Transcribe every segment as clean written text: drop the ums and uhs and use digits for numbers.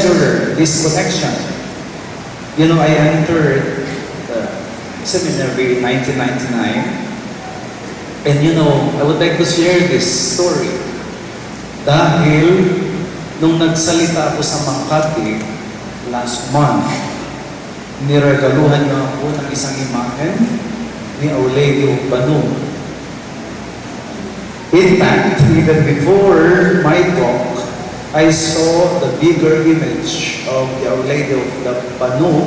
treasure this connection. You know, I entered the seminary in 1999. And you know, I would like to share this story. Dahil nung nagsalita ako sa Makati last month, niregaluhan niyo ako ng isang imahen ni Our Lady of Banu. In fact, even before my talk, I saw the bigger image of the Our Lady of the Banu,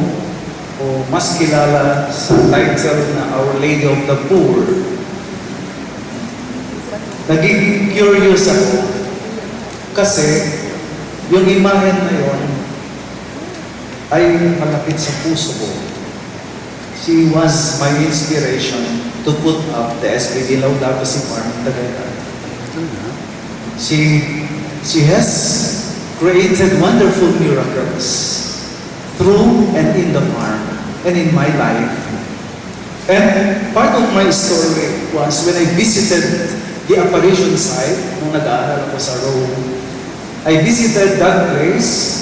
o mas kilala sa title na Our Lady of the Poor. Nagiging curious ako kasi yung imahen na yon ay malapit sa puso ko. She was my inspiration to put up the SBD Laudato Si Farm in Tagaytay. She has created wonderful miracles through and in the farm and in my life. And part of my story was when I visited the apparition site nung nag-aaral ako sa Rome. I visited that place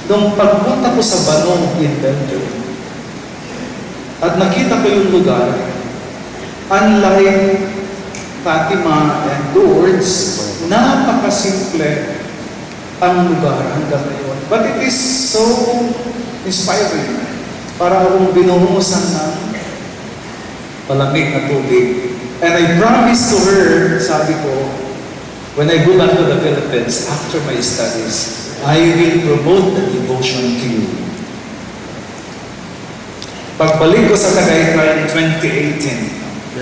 nung pagpunta ko sa Banu in Belgium. At nakita ko yung lugar, unlike Fatima and Lourdes, napakasimple ang lugar hanggang ngayon. But it is so inspiring. Para akong binuhusan ng malamig na tubig. And I promised to her, sabi ko, when I go back to the Philippines after my studies, I will promote the devotion to you. Pagbalik ko sa Tagaytay in 2018,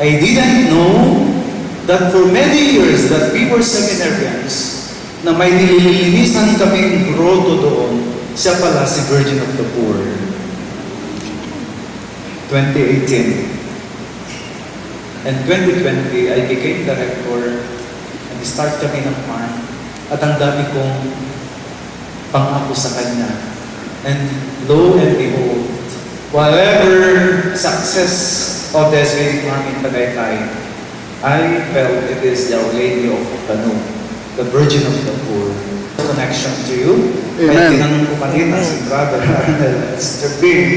I didn't know that for many years that we were seminarians, na may nililinisan kaming grotto doon, siya pala si Virgin of the Poor. 2018. And 2020, I became director and start kami ng farm. At ang dami kong pangako sa kanya. And lo and behold, whatever success of the SBD farm in Tagaytay, I felt it is the Our Lady of Banu, the Virgin of the Poor. Connection to you. Amen. Ay tinanong ko kanina si Brother Arnel at Sister Bing,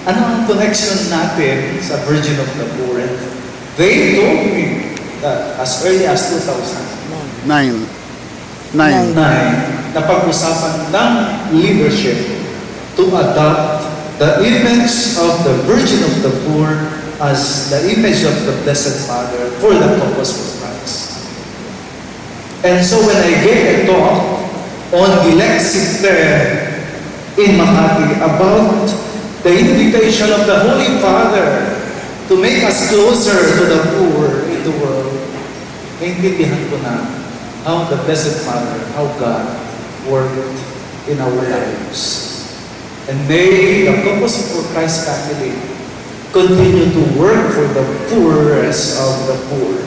ano ang connection natin sa Virgin of the Poor? And they told me that as early as 2009, na pag-usapan ng leadership to adopt the image of the Virgin of the Poor as the image of the Blessed Mother for the Caucus for Christ. And so when I gave a talk on Dilexit in Makati about the invitation of the Holy Father to make us closer to the poor in the world, naintindihan ko na how the Blessed Mother, how God worked in our lives. And may the Caucus for Christ family continue to work for the poorest of the poor.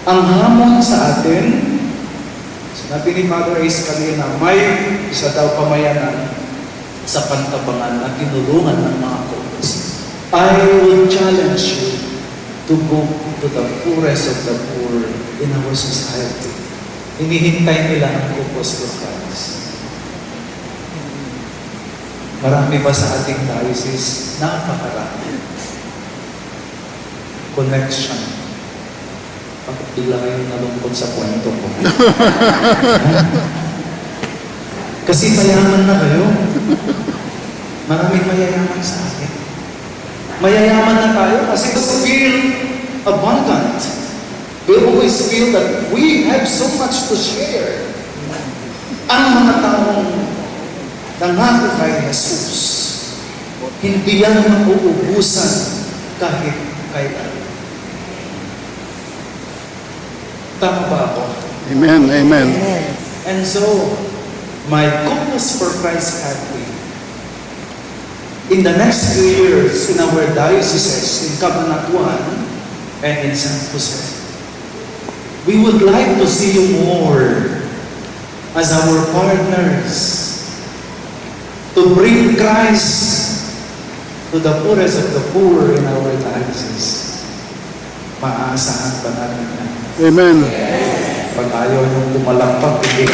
Ang hamon sa atin, sinabi ni Father Ace kanina, may isa daw pamayanan sa Pantabangan na tinulungan ng mga caucus. I will challenge you to go to the poorest of the poor in our society. Hinihintay nila ang Caucus for Christ. Marami ba sa ating diocese? Napakarami. Connection. Bakit bigla kayong nalungkot sa kwento ko? Kasi mayaman na kayo. Maraming mayayaman sa atin. Mayayaman na tayo kasi we feel abundant. We always feel that we have so much to share. Ang mga taong nangako kay Jesus, hindi yan mauubusan kahit kailan. Tama ba ako? Amen, amen. And so, my Caucus for Christ family, in the next few years in our dioceses, in Cabanatuan and in San Jose, we would like to see you more as our partners to bring Christ to the poorest of the poor in our diocese. Maaasahan pa natin yan. Amen. Pag ayaw nyo pumalakpak, hindi.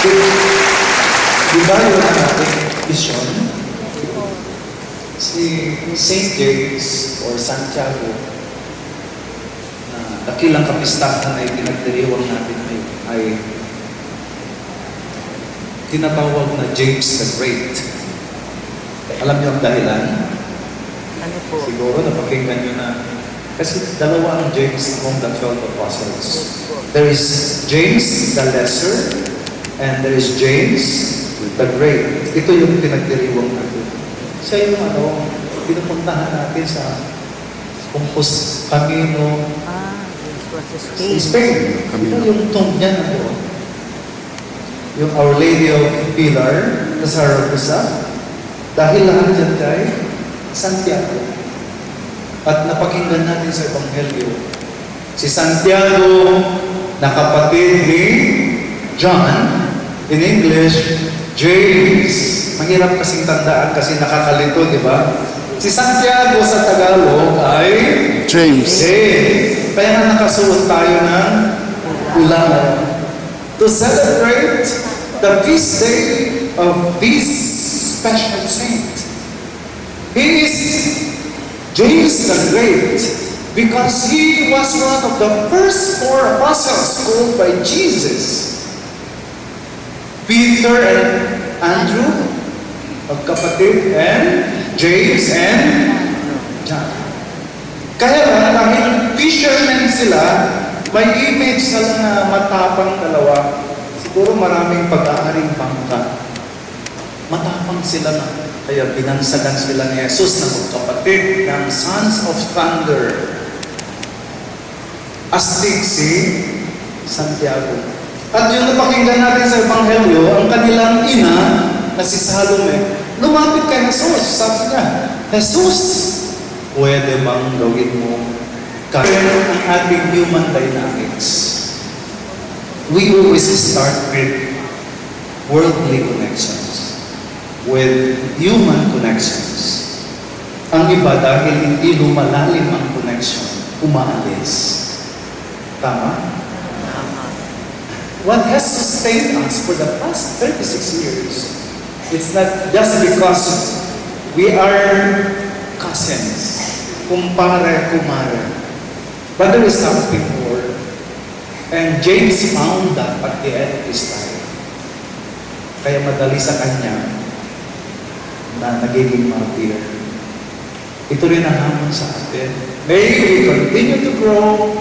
Di ba yun ang ating vision? Si St. James or Santiago, na dakilang kapistahan ay pinagdiriwang natin ay tinatawag na James the Great. Alam niyo ang dahilan? Ano po? Siguro napakinggan niyo na. Kasi dalawa ang James among the 12 apostles. There is James the Lesser and there is James the Great. Ito yung pinagdiriwang natin. Siya yung pinupuntahan natin sa Compos Camino This was a sa Spain. Spain. Ito yung tomb niya na doon. Yung Our Lady of Pilar na Zaragoza. Dahil lahat dyan kay Santiago. At napakinggan natin sa Ebanghelyo. Si Santiago na kapatid ni John, in English, James. Mahirap kasing tandaan kasi nakakalito, di ba? Si Santiago sa Tagalog ay James. Kaya nga nakasuot tayo ng ulang to celebrate the feast day of this special saint. He is James the Great because he was one of the first 4 apostles called by Jesus. Peter and Andrew, magkapatid, and James and John. Kaya dahil fishermen sila, may image sila na matapang dalawa. Siguro maraming pag-aaring bangka. Matapang sila na. Kaya binansagan sila ni Jesus na magkapatid ng Sons of Thunder. Astig si Santiago. At yung napakinggan natin sa Ebanghelyo, ang kanilang ina na si Salome, lumapit kay Jesus. Sabi niya, Jesus, pwede bang gawin mo kaya ang ating human dynamics? We always start with worldly connections, with human connections. Ang iba dahil hindi lumalalim ang connection, umaalis. Tama? What has sustained us for the past 36 years, it's not just because we are cousins, kumpare, kumare, but there is something more. And James found that at the end of his life. Kaya madali sa kanya na nagiging martyr. Ito rin ang hamon sa atin. May we continue to grow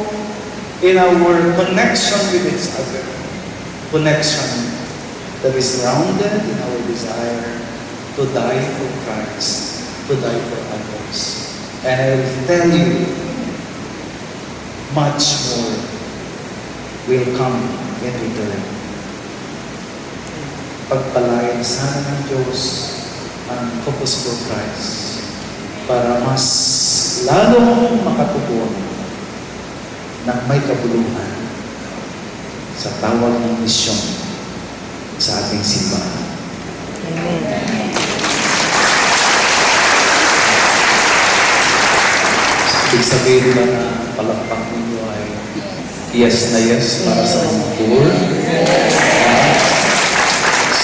in our connection with each other. Connection that is grounded in our desire to die for Christ, to die for others. And I will tell you, much more will come in return. Pagpalain sana ng Diyos ang Corpus for Christ para mas lalong makatubuan ng may kabuluhan sa tawag ng misyon sa ating simbahan. Amen. Ibig sabihin ba na palakpak ninyo ay yes na yes para sa mga tour?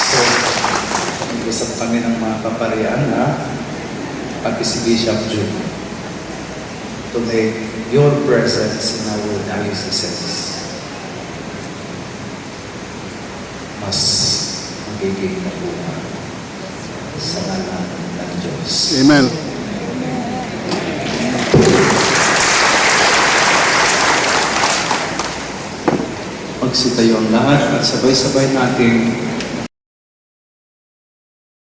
So, nag-usap kami ng mga kaparian na pati si Bishop June to make your presence in our dioceses mas magiging mabuhay sa ngalan ng Diyos. Amen. Magsitayo ang lahat at sabay-sabay nating